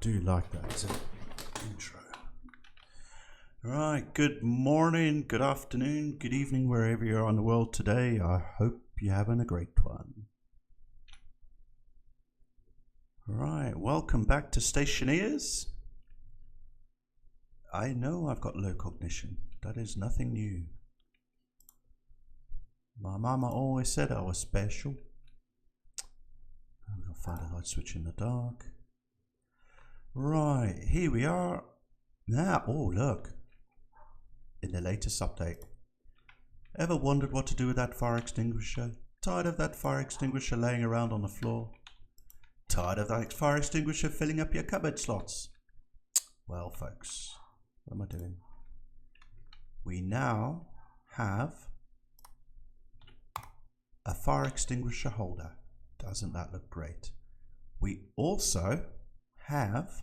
Do like that as an intro. Right, good morning, good afternoon, good evening, wherever you are in the world today. I hope you're having a great one. Right, welcome back to Stationeers. I know I've got low cognition. That is nothing new. My mama always said I was special. I'm going to find a light switch in the dark. Right, here we are. Now, oh look. In the latest update. Ever wondered what to do with that fire extinguisher? Tired of that fire extinguisher laying around on the floor? Tired of that fire extinguisher filling up your cupboard slots? Well, folks, what am I doing? We now have a fire extinguisher holder. Doesn't that look great? We also have,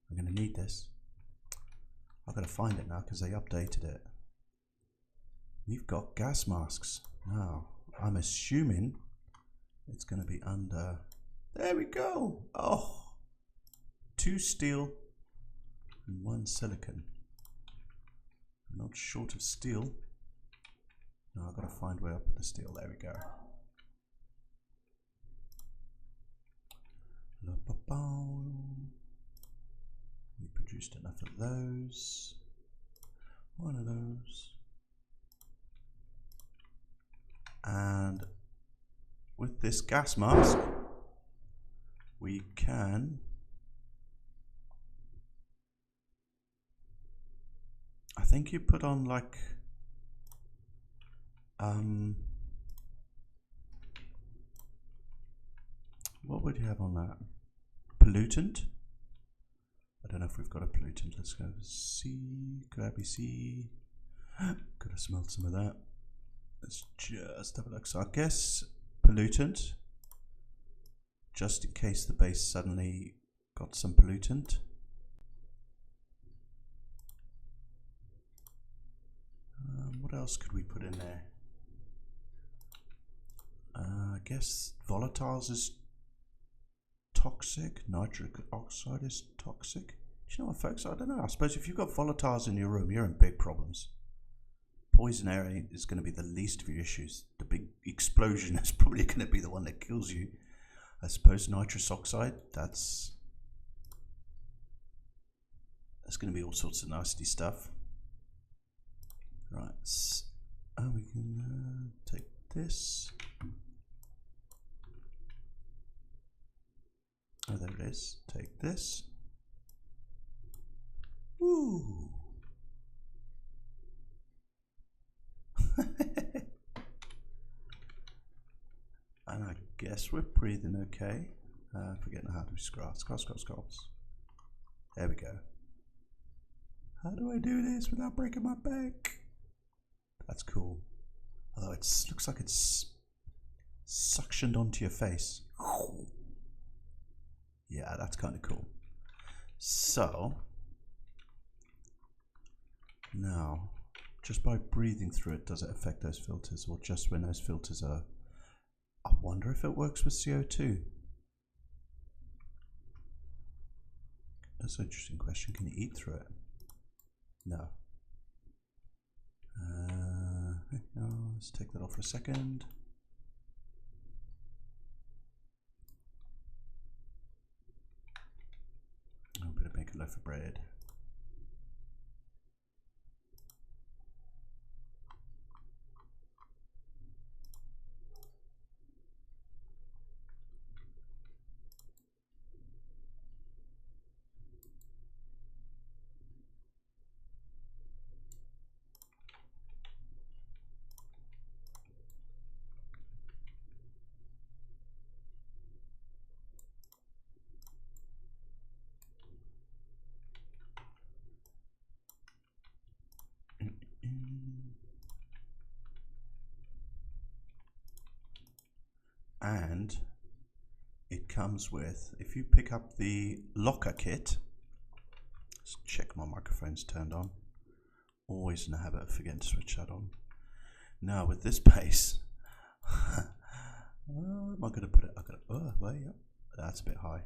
I'm going to need this. I've got to find it now because they updated it. We've got gas masks. Now, I'm assuming it's going to be under, there we go. Oh, 2 steel and 1 silicon. I'm not short of steel. No, I've got to find where I put the steel. There we go. We produced enough of those. 1 of those. And with this gas mask, we can, I think you put on like, what would you have on that? Pollutant? I don't know if we've got a pollutant. Let's go C, grabby C. Could have smelled some of that. Let's just have a look. So I guess pollutant, just in case the base suddenly got some pollutant. What else could we put in there? I guess volatiles is toxic. Nitric oxide is toxic. Do you know what, folks? I don't know. I suppose if you've got volatiles in your room, you're in big problems. Poison air is going to be the least of your issues. The big explosion is probably going to be the one that kills you. I suppose nitrous oxide, that's going to be all sorts of nasty stuff. Right. Oh, we can take this. Oh, there it is. Take this. Ooh. And I guess we're breathing okay. Forgetting how to scroll. Scrolls. There we go. How do I do this without breaking my back? That's cool. Although it looks like it's suctioned onto your face. Yeah, that's kind of cool. So, now, just by breathing through it, does it affect those filters, or just when those filters are... I wonder if it works with CO2. That's an interesting question. Can you eat through it? No. Let's take that off for a second. I'm going to make a loaf of bread. And it comes with, if you pick up the locker kit, let's check my microphone's turned on. Always in the habit of forgetting to switch that on. Now with this base, where am I going to put it? I got to, oh, way up. That's a bit high.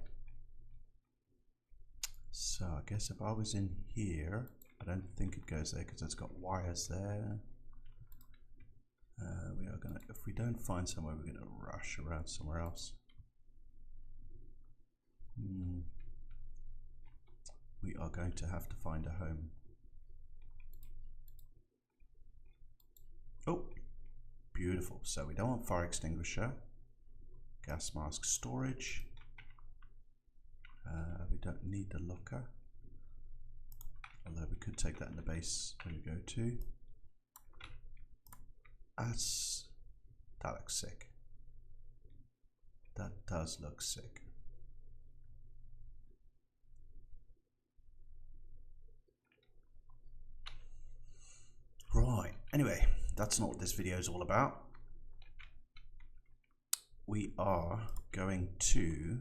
So I guess if I was in here, I don't think it goes there because it's got wires there. We are gonna, if we don't find somewhere, we're gonna rush around somewhere else. We are going to have to find a home. Oh, beautiful. So we don't want fire extinguisher, gas mask storage. We don't need the locker, although we could take that in the base when we go to. That looks sick. That does look sick. Right, anyway, that's not what this video is all about. We are going to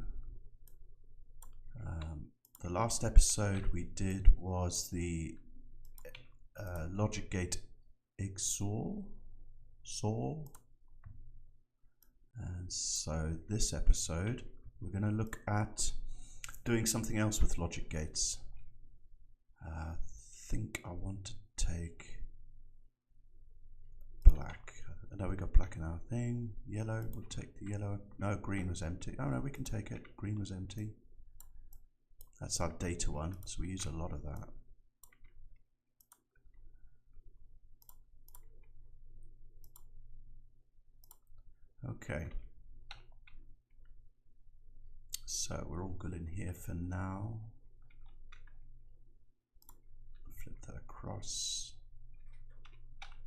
the last episode we did was the logic gate XOR, and so this episode we're going to look at doing something else with logic gates. I think I want to take black. I know we got black in our thing. Yellow, we'll take the yellow. No, green was empty. Oh no, we can take it. Green was empty. That's our data one, so we use a lot of that. Okay. So we're all good in here for now. Flip that across.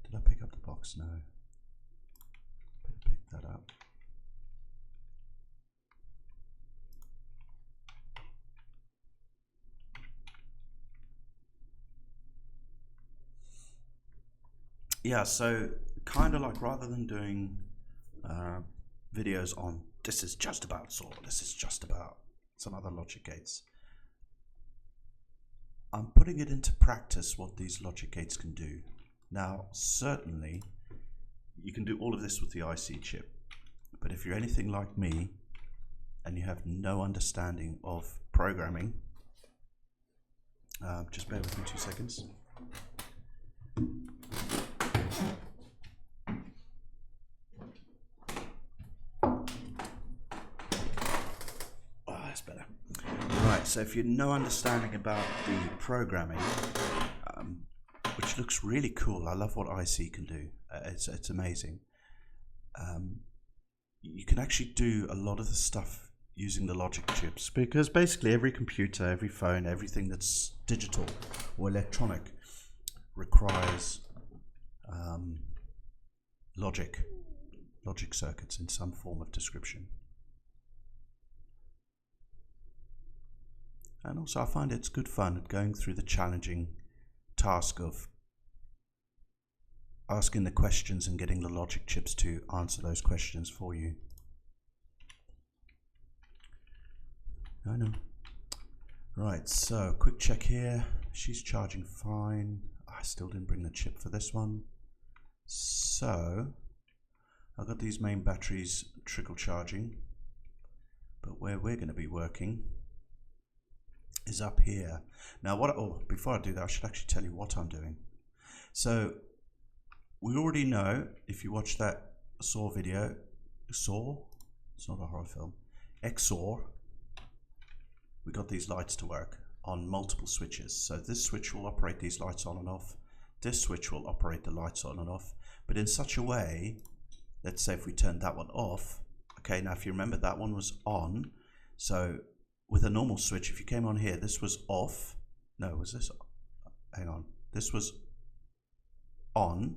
Did I pick up the box? No. Pick that up. Yeah, so kind of like rather than doing videos on this is just about SOAR, this is just about some other logic gates, I'm putting it into practice what these logic gates can do. Now, certainly you can do all of this with the IC chip, but if you're anything like me and you have no understanding of programming, just bear with me 2 seconds. Better. Right, so if you're no understanding about the programming, which looks really cool, I love what IC can do, it's amazing. You can actually do a lot of the stuff using the logic chips, because basically every computer, every phone, everything that's digital or electronic requires logic circuits in some form of description. And also I find it's good fun at going through the challenging task of asking the questions and getting the logic chips to answer those questions for you. I know. Right, so quick check here. She's charging fine. I still didn't bring the chip for this one. So I've got these main batteries trickle charging, but where we're going to be working is up here. Now before I do that, I should actually tell you what I'm doing. So we already know, if you watch that SOAR video, SOAR, it's not a horror film, XOR, we got these lights to work on multiple switches. So this switch will operate these lights on and off, this switch will operate the lights on and off, but in such a way, let's say if we turn that one off, okay, now if you remember that one was on, so with a normal switch, if you came on here, this was off. No, was this? Hang on. This was on.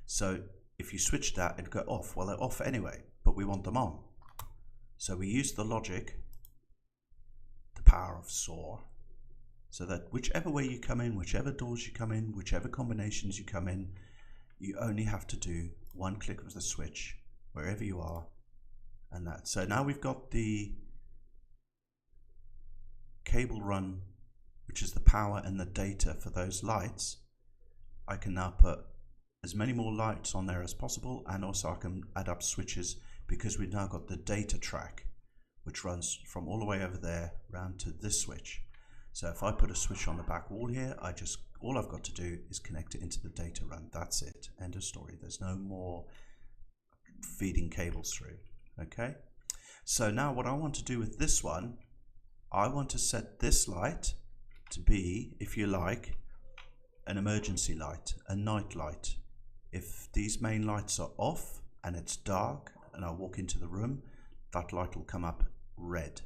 So if you switch that, it'd go off. Well, they're off anyway, but we want them on. So we use the logic, the power of SOAR, so that whichever way you come in, whichever doors you come in, whichever combinations you come in, you only have to do one click of the switch wherever you are, and that. So now we've got the cable run, which is the power and the data for those lights. I can now put as many more lights on there as possible, and also I can add up switches because we've now got the data track, which runs from all the way over there round to this switch. So if I put a switch on the back wall here, all I've got to do is connect it into the data run. That's it. End of story. There's no more feeding cables through. Okay. So now what I want to do with this one, I want to set this light to be, if you like, an emergency light, a night light. If these main lights are off and it's dark and I walk into the room, that light will come up red.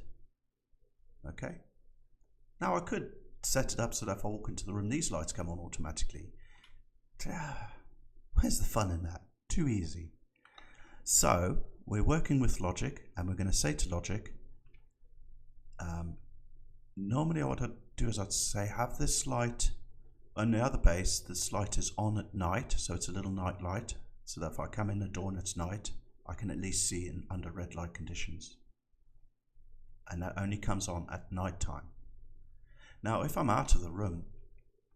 Okay. Now I could set it up so that if I walk into the room, these lights come on automatically. Where's the fun in that? Too easy. So we're working with logic, and we're going to say to logic, normally what I'd do is I'd say have this light on the other base. This light is on at night, so it's a little night light, so that if I come in the door and it's night, I can at least see in under red light conditions. And that only comes on at night time. Now if I'm out of the room,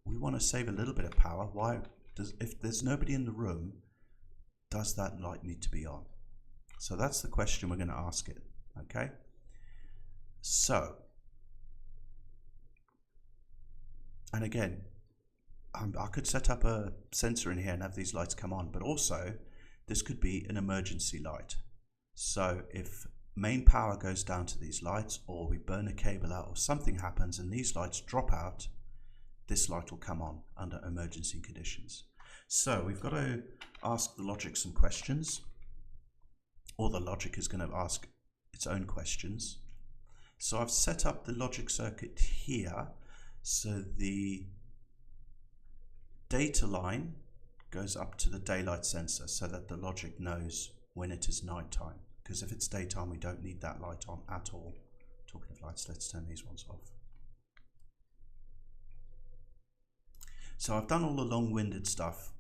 we want to save a little bit of power. If there's nobody in the room, does that light need to be on? So that's the question we're going to ask it. Okay, so, and again, I could set up a sensor in here and have these lights come on, but also this could be an emergency light. So if main power goes down to these lights, or we burn a cable out, or something happens and these lights drop out, this light will come on under emergency conditions. So we've got to ask the logic some questions, or the logic is going to ask its own questions. So I've set up the logic circuit here, so the data line goes up to the daylight sensor so that the logic knows when it is nighttime. Because if it's daytime, we don't need that light on at all. Talking of lights, let's turn these ones off. So I've done all the long-winded stuff,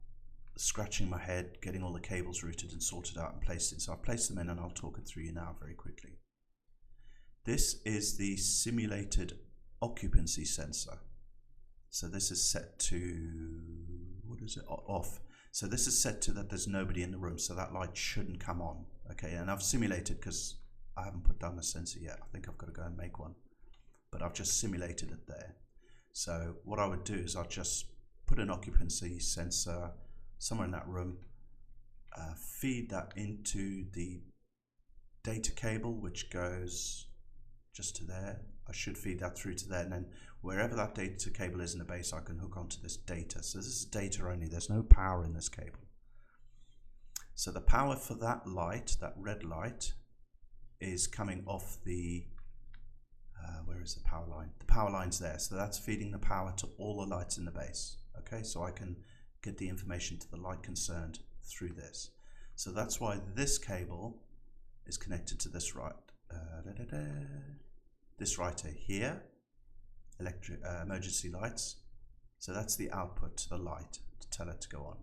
scratching my head, getting all the cables routed and sorted out and placed in. So I've placed them in, and I'll talk it through you now very quickly. This is the simulated occupancy sensor. So this is set to, what is it, off. So this is set to that there's nobody in the room, so that light shouldn't come on. Okay, and I've simulated, because I haven't put down a sensor yet. I think I've got to go and make one, but I've just simulated it there. So what I would do is I'll just put an occupancy sensor somewhere in that room, feed that into the data cable, which goes just to there. I should feed that through to there, and then wherever that data cable is in the base, I can hook onto this data. So this is data only, there's no power in this cable. So the power for that light, that red light, is coming off the, where is the power line? The power line's there, so that's feeding the power to all the lights in the base. Okay, so I can get the information to the light concerned through this. So that's why this cable is connected to this this right here, emergency lights. So that's the output to the light to tell it to go on.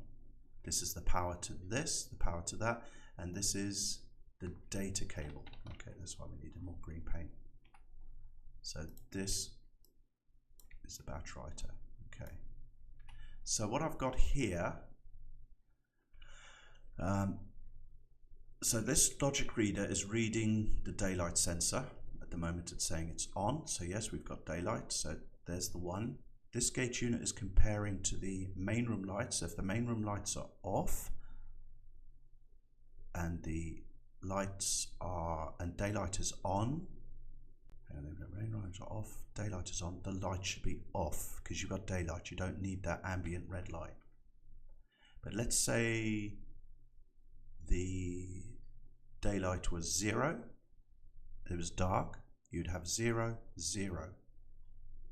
This is the power to this, the power to that, and this is the data cable. Okay, that's why we needed more green paint. So this is the batch writer. Okay. So what I've got here, so this logic reader is reading the daylight sensor. At the moment it's saying it's on, so yes, we've got daylight, so there's the one. This gauge unit is comparing to the main room lights. If the main room lights are off and the lights are, and daylight is on, and the main lights are off, daylight is on, the light should be off, because you've got daylight, you don't need that ambient red light. But let's say the daylight was 0, it was dark, you'd have 0, 0.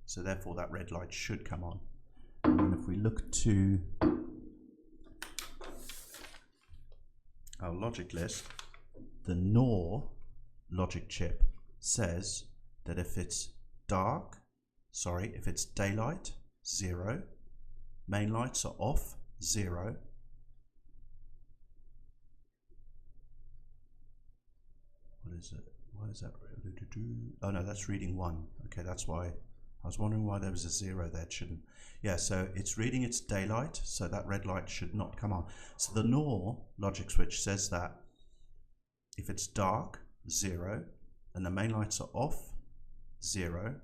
So therefore that red light should come on. And then if we look to our logic list, the NOR logic chip says that if it's if it's daylight, 0, main lights are off, 0, what is it? Why is that? Oh no, that's reading 1. Okay, that's why I was wondering why there was a 0 there. It shouldn't. Yeah, so it's reading its daylight, so that red light should not come on. So the NOR logic switch says that if it's dark, 0, and the main lights are off, 0,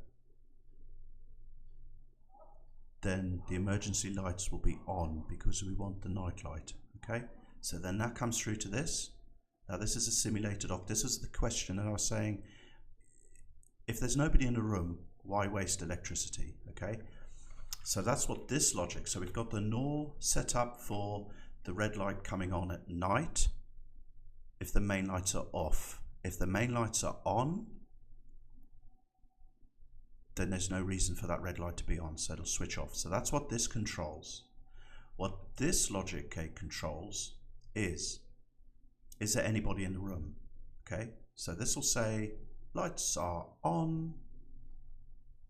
then the emergency lights will be on because we want the night light. Okay, so then that comes through to this. Now this is a simulated op. This is the question, and I was saying, if there's nobody in the room, why waste electricity? Okay, so that's what this logic. So we've got the NOR set up for the red light coming on at night if the main lights are off. If the main lights are on, then there's no reason for that red light to be on, so it'll switch off. So that's what this controls. What this logic gate controls is there anybody in the room? Okay, so this will say lights are on,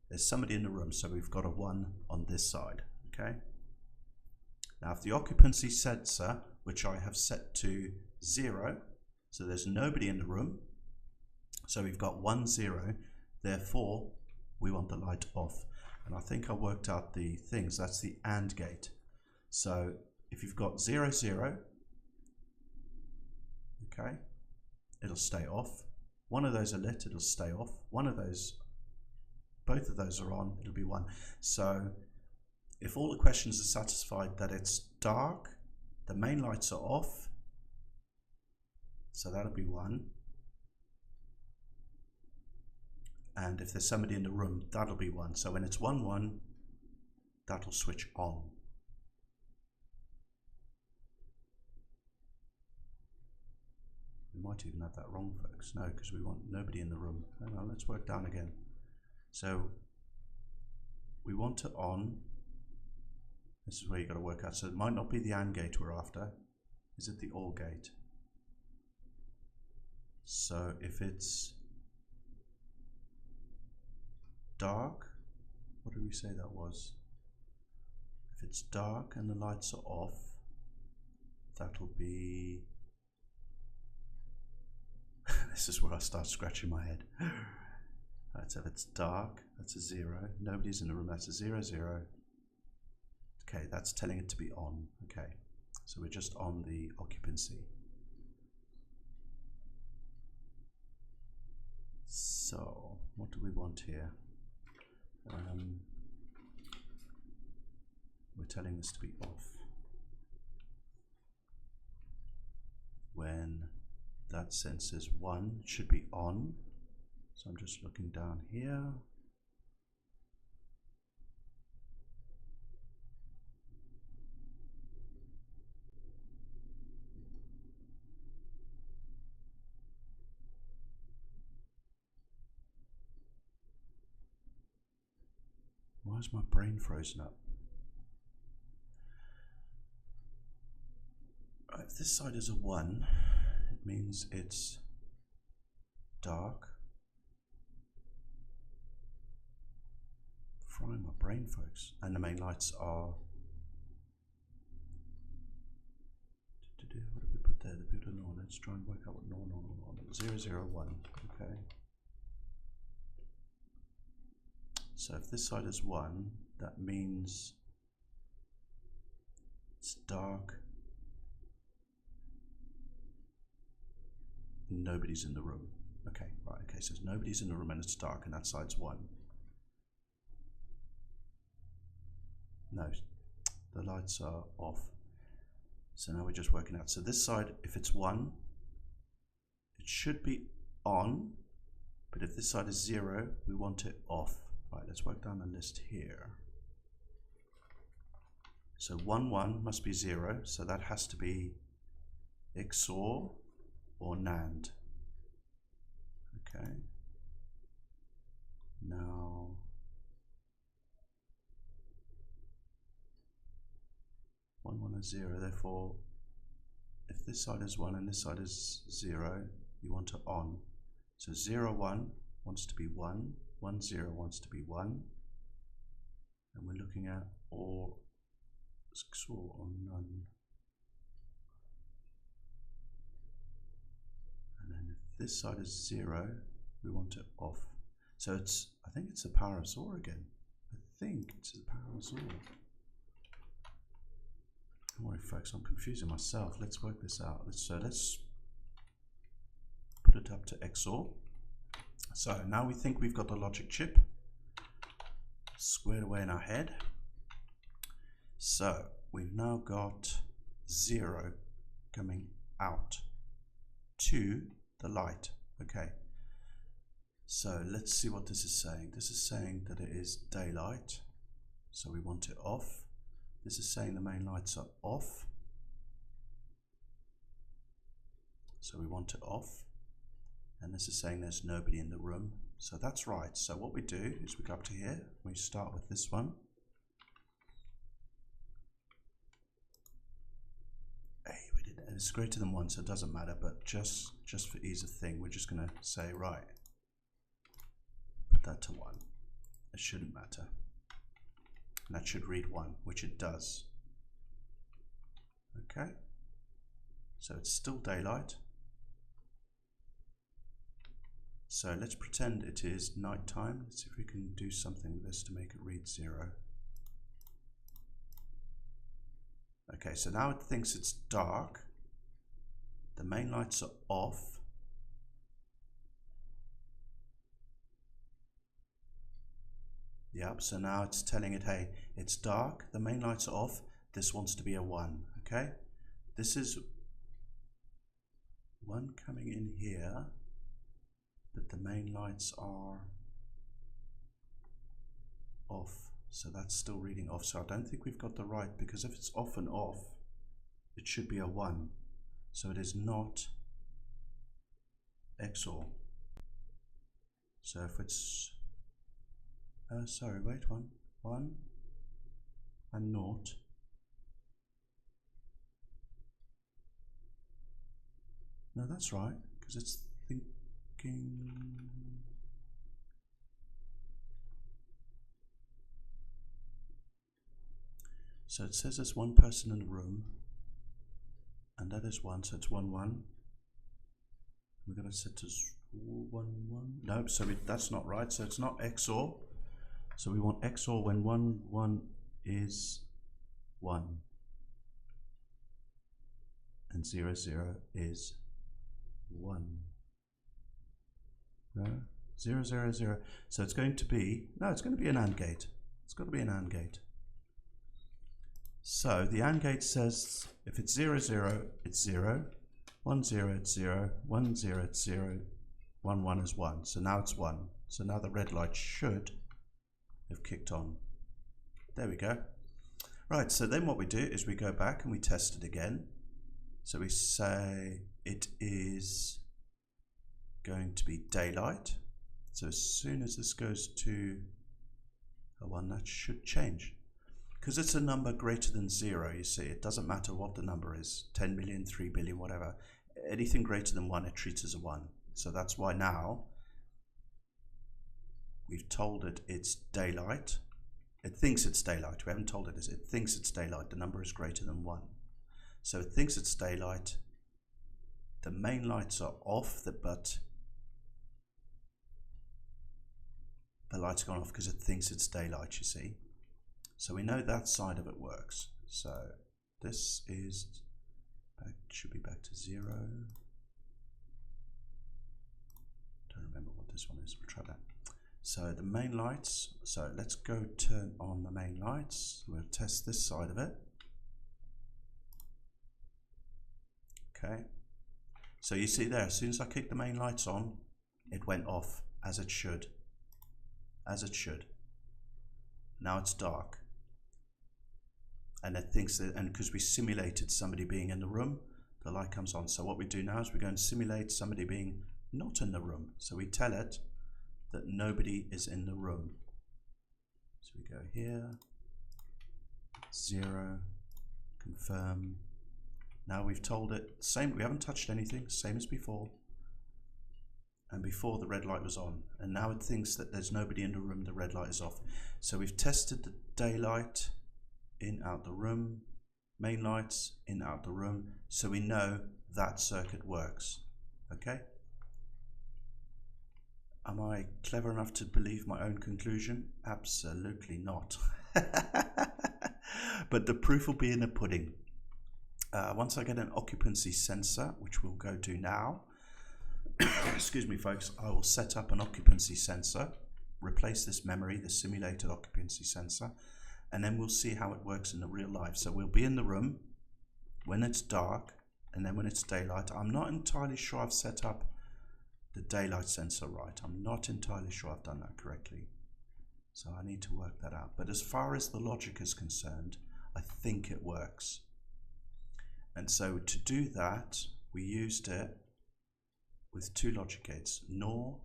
there's somebody in the room, so we've got a 1 on this side. Okay, now if the occupancy sensor, which I have set to 0, so there's nobody in the room, so we've got 1 0, therefore we want the light off. And I think I worked out the things. That's the AND gate. So if you've got 0 0, okay, it'll stay off. One of those are lit, it'll stay off. One of those, both of those are on, it'll be 1. So if all the questions are satisfied that it's dark, the main lights are off, so that'll be 1. And if there's somebody in the room, that'll be 1. So when it's 1 1, that'll switch on. We might even have that wrong, folks. No, because we want nobody in the room. Hang on, let's work down again. So we want it on. This is where you've got to work out. So it might not be the AND gate we're after. Is it the OR gate? So if it's dark, what did we say that was? If it's dark and the lights are off, that'll be this is where I start scratching my head. Right, so if it's dark, that's a 0. Nobody's in the room, that's a 0 0. Okay, that's telling it to be on. Okay, so we're just on the occupancy. So what do we want here? We're telling this to be off when that senses 1, should be on. So I'm just looking down here. Why is my brain frozen up? Right, if this side is a 1, it means it's dark. Frying my brain, folks. And the main lights are. What did we put there? The beautiful NOR. Let's try and work out what NOR. 0 0 1. Okay. So if this side is 1, that means it's dark. Nobody's in the room. Okay, right, okay, so nobody's in the room and it's dark and that side's 1. No, the lights are off. So now we're just working out. So this side, if it's 1, it should be on, but if this side is 0, we want it off. Right, let's work down the list here. So 1 1 must be 0, so that has to be XOR or NAND. Okay. Now one 1 is 0, therefore if this side is 1 and this side is 0, you want it on. So 0 1 wants to be 1, 1 0 wants to be 1, and we're looking at or XOR or none. And then if this side is 0, we want it off. So it's, I think it's the power of XOR again. I think it's the power of XOR. Don't worry, folks, I'm confusing myself. Let's work this out. Let's put it up to XOR. So now we think we've got the logic chip squared away in our head. So we've now got 0 coming out to the light. Okay, so let's see what this is saying. This is saying that it is daylight, so we want it off. This is saying the main lights are off, so we want it off. And this is saying there's nobody in the room, so that's right. So what we do is we go up to here, we start with this one. And it's greater than 1, so it doesn't matter, but just for ease of thing, we're just going to say, right, put that to 1. It shouldn't matter. And that should read 1, which it does. Okay, so it's still daylight. So let's pretend it is night time. Let's see if we can do something with this to make it read 0. Okay, so now it thinks it's dark. The main lights are off. Yep, so now it's telling it, hey, it's dark, the main lights are off, this wants to be a 1, okay? This is 1 coming in here, but the main lights are off, so that's still reading off. So I don't think we've got the right, because if it's off and off, it should be a 1. So it is not XOR. So if it's, sorry, wait, 1 and 0. No, that's right, because it's thinking. So it says there's 1 person in the room. And that is 1, so it's 1, 1. We're going to set to 1, 1. Nope, so that's not right. So it's not XOR. So we want XOR when 1, 1 is 1. And 0, 0 is 1. No? 0, 0, 0. So it's going to be, no, it's going to be an AND gate. It's got to be an AND gate. So the AND gate says if it's 0, 0, it's 0, 1, 0, it's 0, 1, 0, it's 0, 1, 1 is 1. So now it's 1. So now the red light should have kicked on. There we go. Right, so then what we do is we go back and we test it again. So we say it is going to be daylight. So as soon as this goes to a 1, that should change. Because it's a number greater than 0, you see, it doesn't matter what the number is, 10 million, 3 billion, whatever. Anything greater than 1, it treats as a 1. So that's why now we've told it it's daylight. It thinks it's daylight. We haven't told it is. It thinks it's daylight. The number is greater than 1. So it thinks it's daylight. The main lights are off, but the light's gone off because it thinks it's daylight, you see. So we know that side of it works. So this is back, should be back to 0. Don't remember what this one is. We'll try that. So the main lights. So let's go turn on the main lights. We'll test this side of it. Okay. So you see there, as soon as I kick the main lights on, it went off as it should. As it should. Now it's dark. And it thinks that, and because we simulated somebody being in the room, the light comes on. So what we do now is we go and simulate somebody being not in the room. So we tell it that nobody is in the room. So we go here, 0, confirm. Now we've told it, same, we haven't touched anything, same as before. And before the red light was on. And now it thinks that there's nobody in the room, the red light is off. So we've tested the daylight, in, out the room, main lights, in, out the room, so we know that circuit works. Okay? Am I clever enough to believe my own conclusion? Absolutely not. But the proof will be in the pudding. Once I get an occupancy sensor, which we'll go do now, excuse me folks, I will set up an occupancy sensor, replace this memory, the simulated occupancy sensor, and then we'll see how it works in the real life. So we'll be in the room when it's dark, and then when it's daylight. I'm not entirely sure I've set up the daylight sensor right. I'm not entirely sure I've done that correctly. So I need to work that out. But as far as the logic is concerned, I think it works. And so to do that, we used it with two logic gates, NOR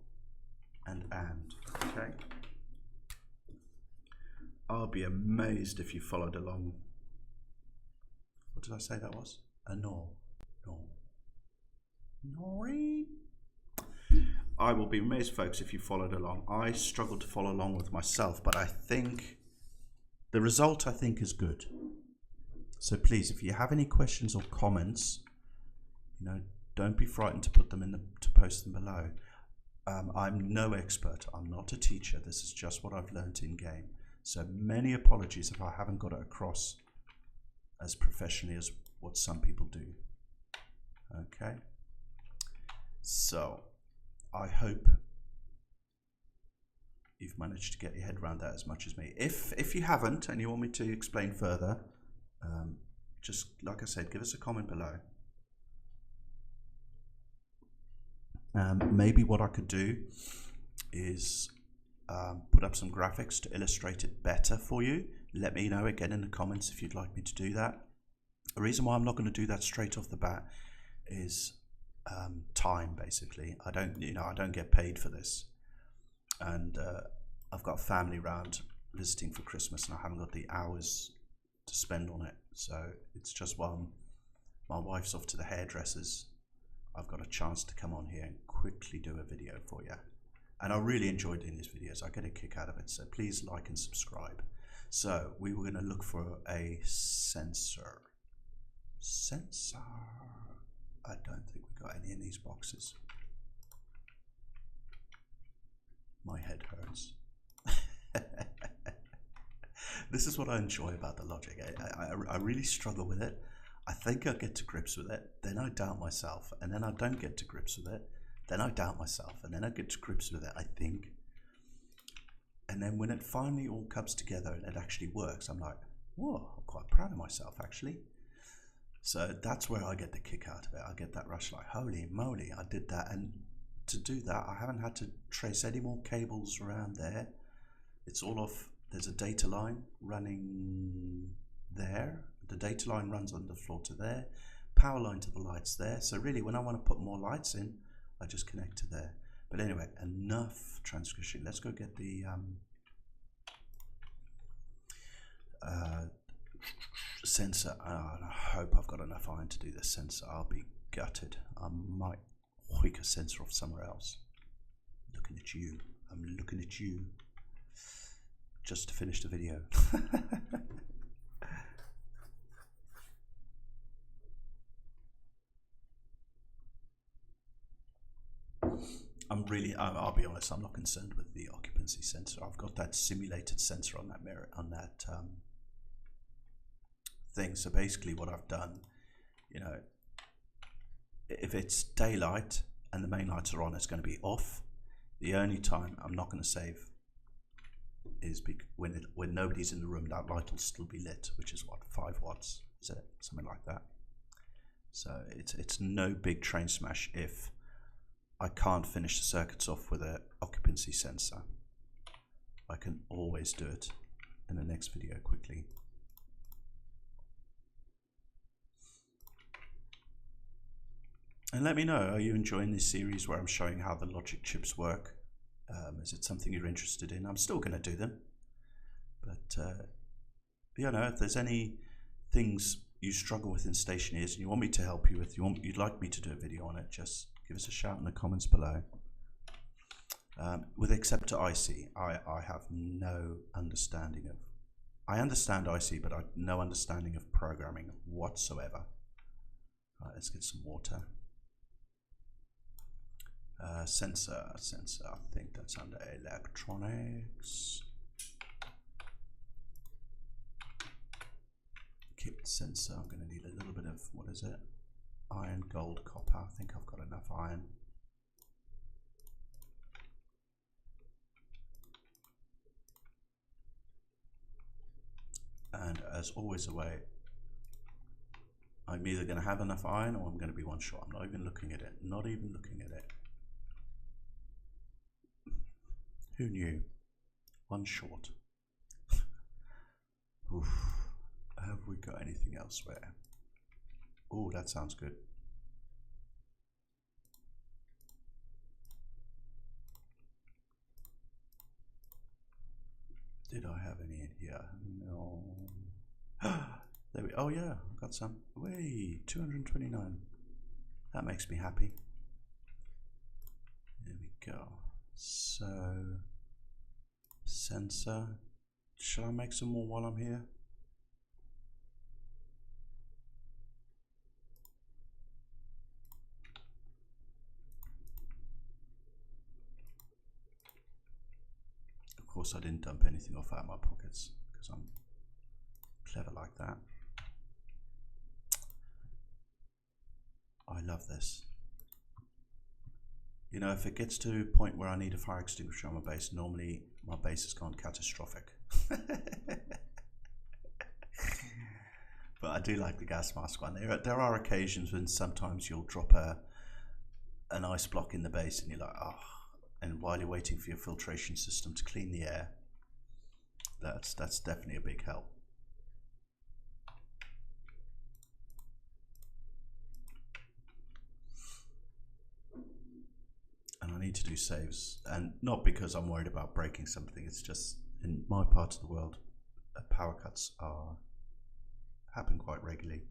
and AND. Okay. I'll be amazed if you followed along. What did I say that was? A NOR. NOR. Nori. I will be amazed, folks, if you followed along. I struggled to follow along with myself, but I think the result, I think, is good. So please, if you have any questions or comments, you know, don't be frightened to put them in to post them below. I'm no expert. I'm not a teacher. This is just what I've learned in game. So many apologies if I haven't got it across as professionally as what some people do. Okay. So I hope you've managed to get your head around that as much as me. If you haven't and you want me to explain further, just like I said, give us a comment below. Maybe what I could do is put up some graphics to illustrate it better for you. Let me know again in the comments if you'd like me to do that. The reason why I'm not going to do that straight off the bat is time, basically. I don't get paid for this, and I've got family round visiting for Christmas, and I haven't got the hours to spend on it. So it's just while my wife's off to the hairdressers, I've got a chance to come on here and quickly do a video for you. And I really enjoy doing these videos. I get a kick out of it. So please like and subscribe. So we were going to look for a sensor. Sensor. I don't think we got any in these boxes. My head hurts. This is what I enjoy about the logic. I really struggle with it. I think I get to grips with it, then I doubt myself, and then I don't get to grips with it, then I doubt myself, and then I get to grips with it, I think. And then when it finally all comes together and it actually works, I'm like, whoa, I'm quite proud of myself, actually. So that's where I get the kick out of it. I get that rush, like, holy moly, I did that. And to do that, I haven't had to trace any more cables around there. It's all off. There's a data line running there. The data line runs on the floor to there. Power line to the lights there. So really, when I want to put more lights in, I just connect to there. But anyway, enough transcription. Let's go get the sensor. I hope I've got enough iron to do this sensor. I'll be gutted. I might hoik a sensor off somewhere else. Looking at you. I'm looking at you. Just to finish the video. I'll be honest, I'm not concerned with the occupancy sensor. I've got that simulated sensor on that mirror, on that thing. So basically what I've done, you know, if it's daylight and the main lights are on, it's going to be off. The only time I'm not going to save is when nobody's in the room, that light will still be lit, which is what, 5 watts, is it? Something like that. So it's no big train smash if I can't finish the circuits off with an occupancy sensor. I can always do it in the next video quickly. And let me know, are you enjoying this series where I'm showing how the logic chips work? Is it something you're interested in? I'm still going to do them. But, you know, if there's any things you struggle with in Stationeers and you want me to help you with, you'd like me to do a video on it, just give us a shout in the comments below. With Acceptor IC, I have no understanding of... I understand IC, but I have no understanding of programming whatsoever. Right, let's get some water. Sensor, I think that's under electronics. Kit sensor, I'm going to need a little bit of, what is it? Iron, gold, copper. I think I've got enough iron. And as always, the way I'm either going to have enough iron or I'm going to be one short. I'm not even looking at it. Not even looking at it. Who knew? One short. Oof. Have we got anything elsewhere? Oh, that sounds good. Did I have any in here? No. There we. Oh yeah, I've got some. Wait, 229. That makes me happy. There we go. So, sensor. Shall I make some more while I'm here? Of course, I didn't dump anything off out of my pockets because I'm clever like that. I love this. You know, if it gets to a point where I need a fire extinguisher on my base, normally my base has gone catastrophic. But I do like the gas mask one. There are occasions when sometimes you'll drop an ice block in the base and you're like, oh, and while you're waiting for your filtration system to clean the air, that's definitely a big help. And I need to do saves, and not because I'm worried about breaking something, it's just in my part of the world, power cuts happen quite regularly.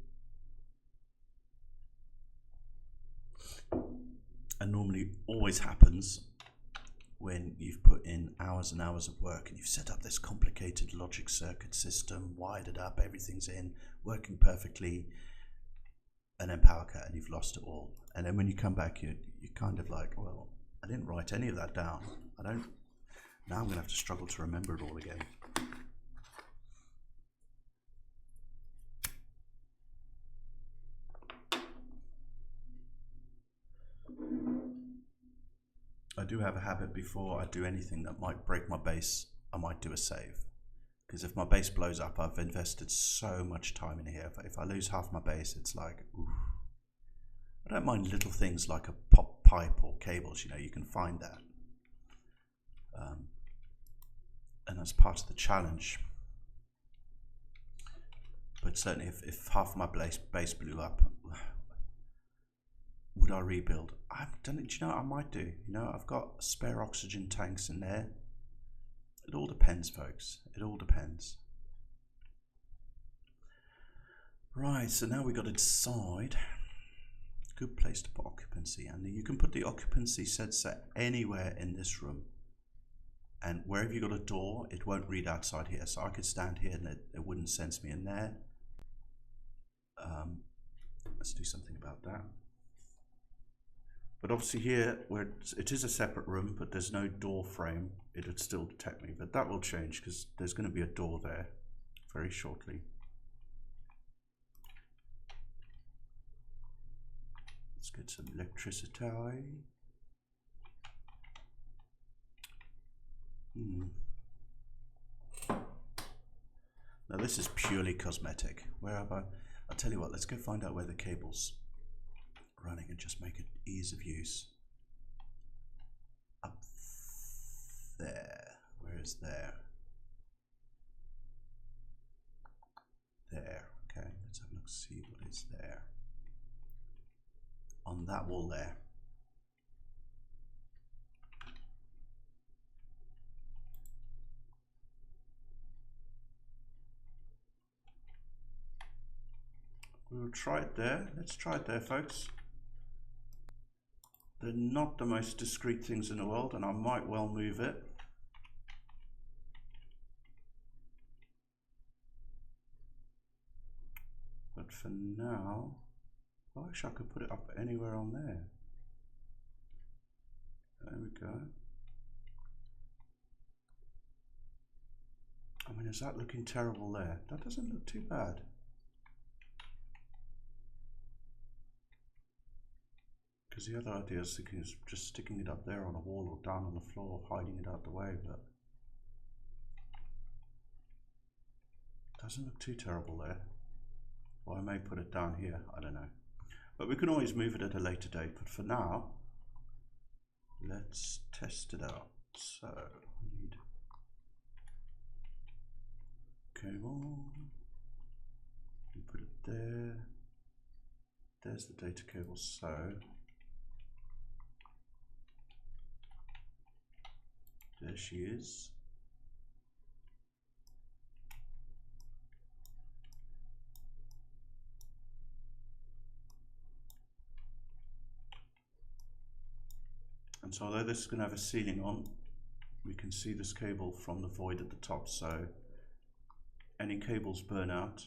And normally always happens when you've put in hours and hours of work and you've set up this complicated logic circuit system, wired it up, everything's in, working perfectly, and then power cut and you've lost it all. And then when you come back, you're kind of like, well, I didn't write any of that down. Now I'm gonna have to struggle to remember it all again. I do have a habit before I do anything that might break my base, I might do a save. Because if my base blows up, I've invested so much time in here. If I lose half my base, it's like, oof. I don't mind little things like a pop pipe or cables, you know, you can find that. And that's part of the challenge. But certainly if half my base blew up, would I rebuild? I've done it. Do you know what I might do? You know, I've got spare oxygen tanks in there. It all depends, folks. It all depends. Right, so now we've got to decide. Good place to put occupancy, and you can put the occupancy sensor anywhere in this room. And wherever you got a door, it won't read outside here. So I could stand here and it wouldn't sense me in there. Let's do something about that. But obviously here, where it is a separate room, but there's no door frame, it would still detect me. But that will change because there's going to be a door there very shortly. Let's get some electricity. Now this is purely cosmetic. Where have I'll tell you what, let's go find out where the cable's running and just make it ease of use. Up there. Where is there? There. Okay, let's have a look, see what is there. On that wall there. We'll try it there. Let's try it there, folks. They're not the most discreet things in the world, and I might well move it. But for now, well, actually I could put it up anywhere on there. There we go. I mean, is that looking terrible there? That doesn't look too bad. Because the other idea is just sticking it up there on a wall or down on the floor, hiding it out the way, but Doesn't look too terrible there. Or I may put it down here, I don't know. But we can always move it at a later date. But for now, let's test it out. So we need cable. We put it there. There's the data cable. So there she is. And so although this is going to have a ceiling on, we can see this cable from the void at the top. So any cables burn out,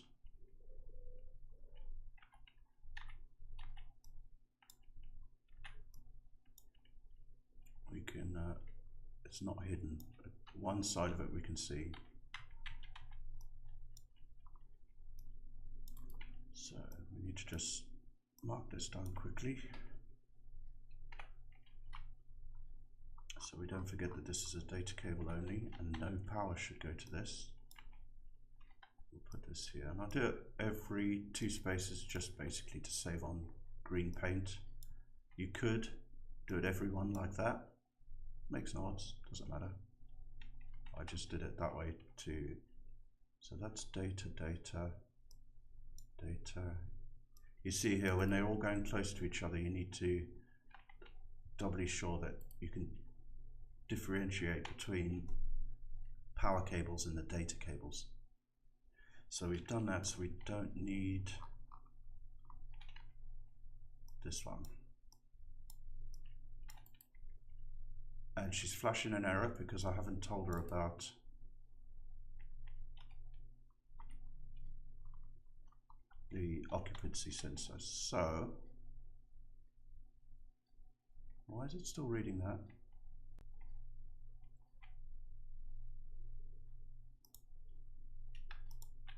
we can, it's not hidden. One side of it we can see. So we need to just mark this down quickly, so we don't forget that this is a data cable only and no power should go to this. We'll put this here, and I'll do it every 2 spaces just basically to save on green paint. You could do it every one like that, makes no odds, doesn't matter. I just did it that way too. So that's data, data, data. You see here, when they're all going close to each other, you need to doubly sure that you can differentiate between power cables and the data cables. So we've done that, so we don't need this one. And she's flashing an error because I haven't told her about the occupancy sensor. So why is it still reading that?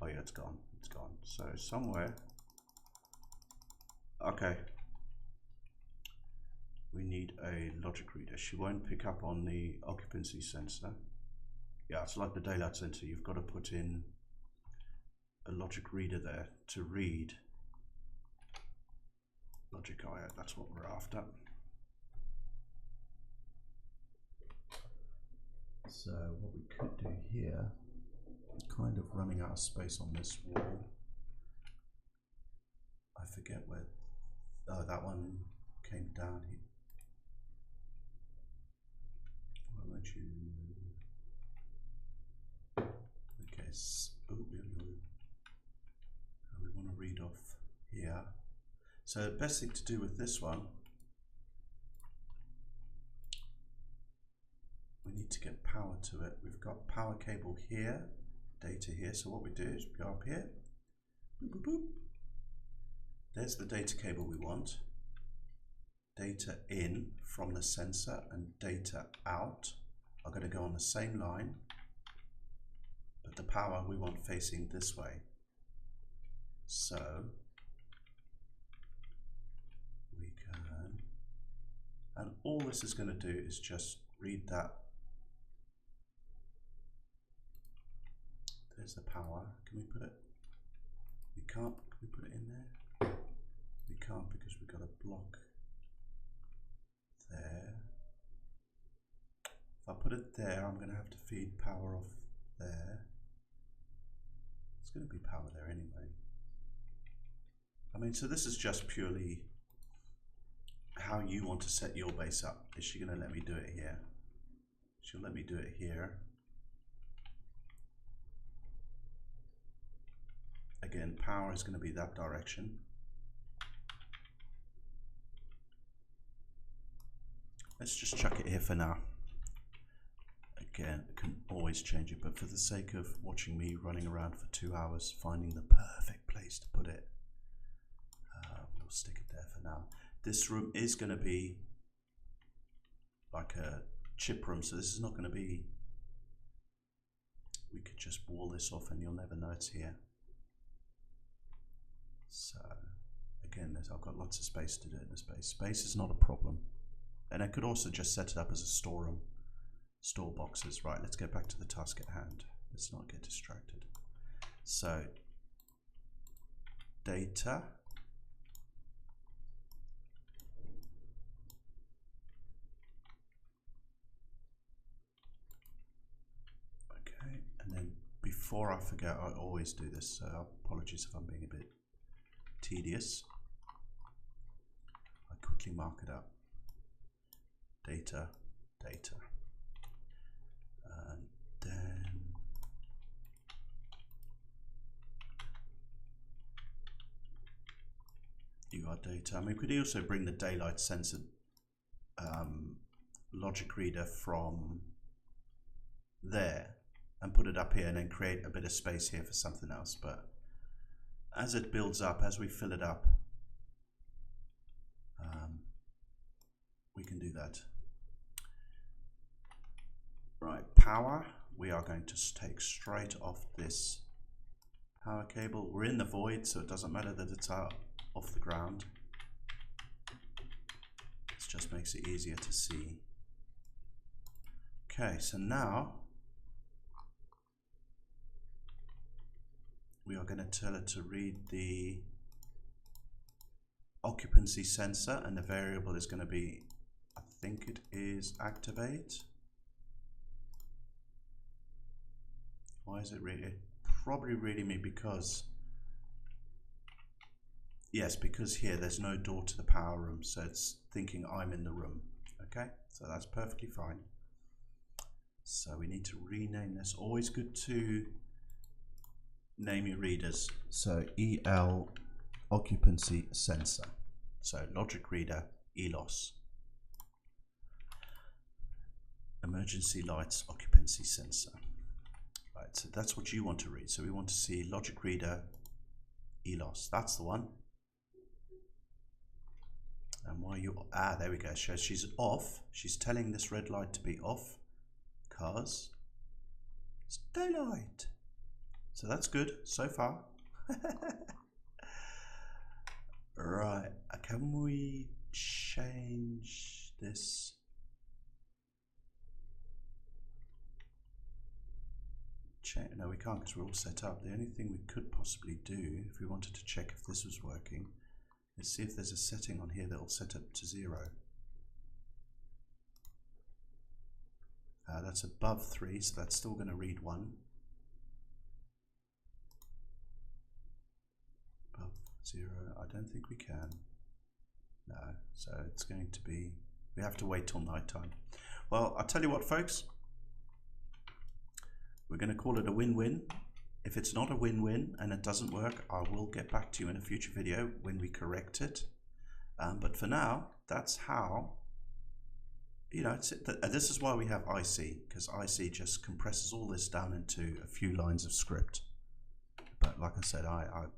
Oh yeah, it's gone. It's gone. So somewhere, okay, we need a logic reader. She won't pick up on the occupancy sensor. Yeah, it's like the daylight sensor. You've got to put in a logic reader there to read logic IO. That's what we're after. So what we could do here, kind of running out of space on this wall. I forget where, oh, that one came down here. Why won't you? Okay, so, we want to read off here. So the best thing to do with this one, we need to get power to it. We've got power cable here, data here. So what we do is we go up here, boop, boop, boop. There's the data cable we want. Data in from the sensor and data out are going to go on the same line, but the power we want facing this way. So we can, and all this is going to do is just read that. There's the power. Can we put it? We can't. Can we put it in there? We can't because we've got a block there. If I put it there, I'm going to have to feed power off there. It's going to be power there anyway. I mean, so this is just purely how you want to set your base up. Is she going to let me do it here? She'll let me do it here. Again, power is going to be that direction. Let's just chuck it here for now. Again, I can always change it, but for the sake of watching me running around for 2 hours finding the perfect place to put it, we'll stick it there for now. This room is going to be like a chip room, so this is not going to be, we could just wall this off and you'll never know it's here. So again, I've got lots of space to do in this space. Space is not a problem. And I could also just set it up as a storeroom, store boxes. Right, let's get back to the task at hand. Let's not get distracted. So data, okay, and then before I forget, I always do this, so apologies if I'm being a bit tedious. I quickly mark it up. Data, data, and then you got data. I mean, we could also bring the daylight sensor logic reader from there and put it up here and then create a bit of space here for something else, but as it builds up, as we fill it up, we can do that. Right, power, we are going to take straight off this power cable. We're in the void, so it doesn't matter that it's out off the ground. This just makes it easier to see. Okay, so now we are going to tell it to read the occupancy sensor, and the variable is going to be, I think it is activate. Why is it reading? Probably reading me because, yes, because here there's no door to the power room, so it's thinking I'm in the room. Okay, so that's perfectly fine. So we need to rename this. Always good to name your readers. So EL occupancy sensor. So logic reader ELOS. Emergency lights occupancy sensor. Right, so that's what you want to read. So we want to see logic reader ELOS. That's the one. And why you, there we go. So she's off. She's telling this red light to be off because it's daylight. So that's good so far. Right, can we change this? No, we can't because we're all set up. The only thing we could possibly do if we wanted to check if this was working is see if there's a setting on here that will set up to 0. That's above 3, so that's still going to read 1. Above 0, I don't think we can. No, so it's going to be, we have to wait till night time. Well, I'll tell you what, folks. We're going to call it a win-win. If it's not a win-win and it doesn't work, I will get back to you in a future video when we correct it. But for now, that's how, you know, this is why we have IC, because IC just compresses all this down into a few lines of script. But like I said, I have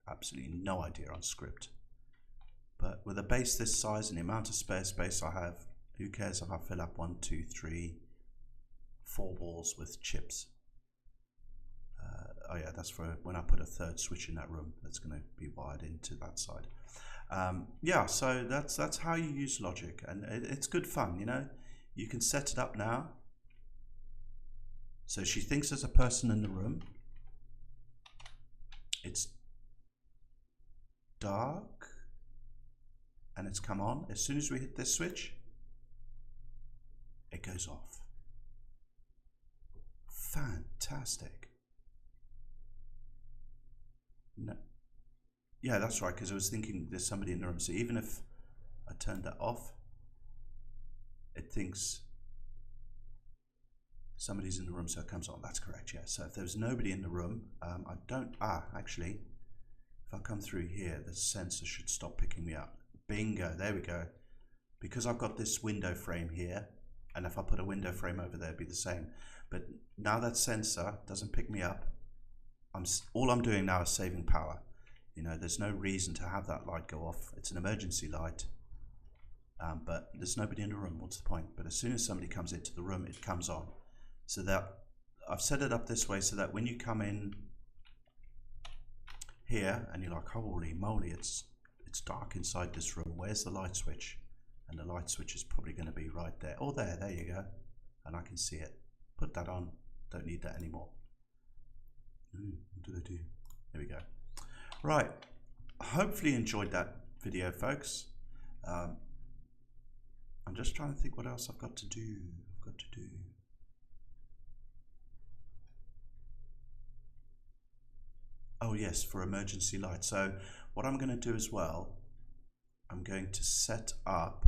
absolutely no idea on script. But with a base this size and the amount of spare space I have, who cares if I fill up 1, 2, 3, 4 walls with chips. Oh yeah, that's for when I put a third switch in that room that's going to be wired into that side. Yeah, so that's how you use logic, and it's good fun, you know. You can set it up now. So she thinks there's a person in the room. It's dark and it's come on. As soon as we hit this switch, it goes off. Fantastic. No. Yeah, that's right, because I was thinking there's somebody in the room. So even if I turned that off, it thinks somebody's in the room, so it comes on. That's correct, yeah. So if there's nobody in the room, I don't, actually, if I come through here, the sensor should stop picking me up. Bingo, there we go. Because I've got this window frame here, and if I put a window frame over there, it'd be the same. But now that sensor doesn't pick me up, all I'm doing now is saving power. You know, there's no reason to have that light go off. It's an emergency light, but there's nobody in the room. What's the point? But as soon as somebody comes into the room, it comes on. So that I've set it up this way so that when you come in here and you're like, holy moly, it's dark inside this room. Where's the light switch? And the light switch is probably going to be right there. Oh, there you go. And I can see it. Put that on. Don't need that anymore. What do they do? There we go. Right. Hopefully you enjoyed that video, folks. I'm just trying to think what else I've got to do. Oh yes, for emergency light. So what I'm going to do as well, I'm going to set up,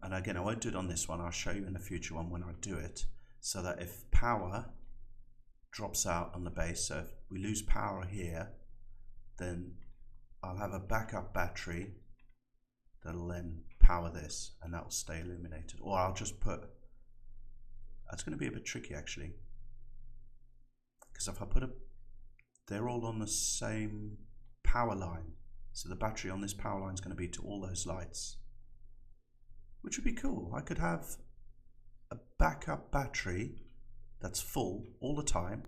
and again I won't do it on this one, I'll show you in the future one when I do it, so that if power drops out on the base, so if we lose power here, then I'll have a backup battery that'll then power this, and that will stay illuminated. Or I'll just put, that's going to be a bit tricky actually, because if I put a, they're all on the same power line, so the battery on this power line is going to be to all those lights, which would be cool. I could have a backup battery that's full all the time,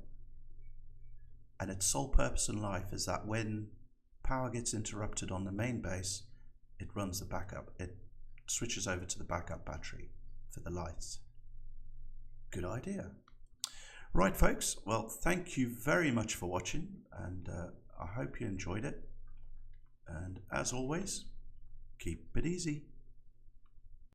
and its sole purpose in life is that when power gets interrupted on the main base, it runs the backup, it switches over to the backup battery for the lights. Good idea. Right folks, well thank you very much for watching, and I hope you enjoyed it, and as always, keep it easy.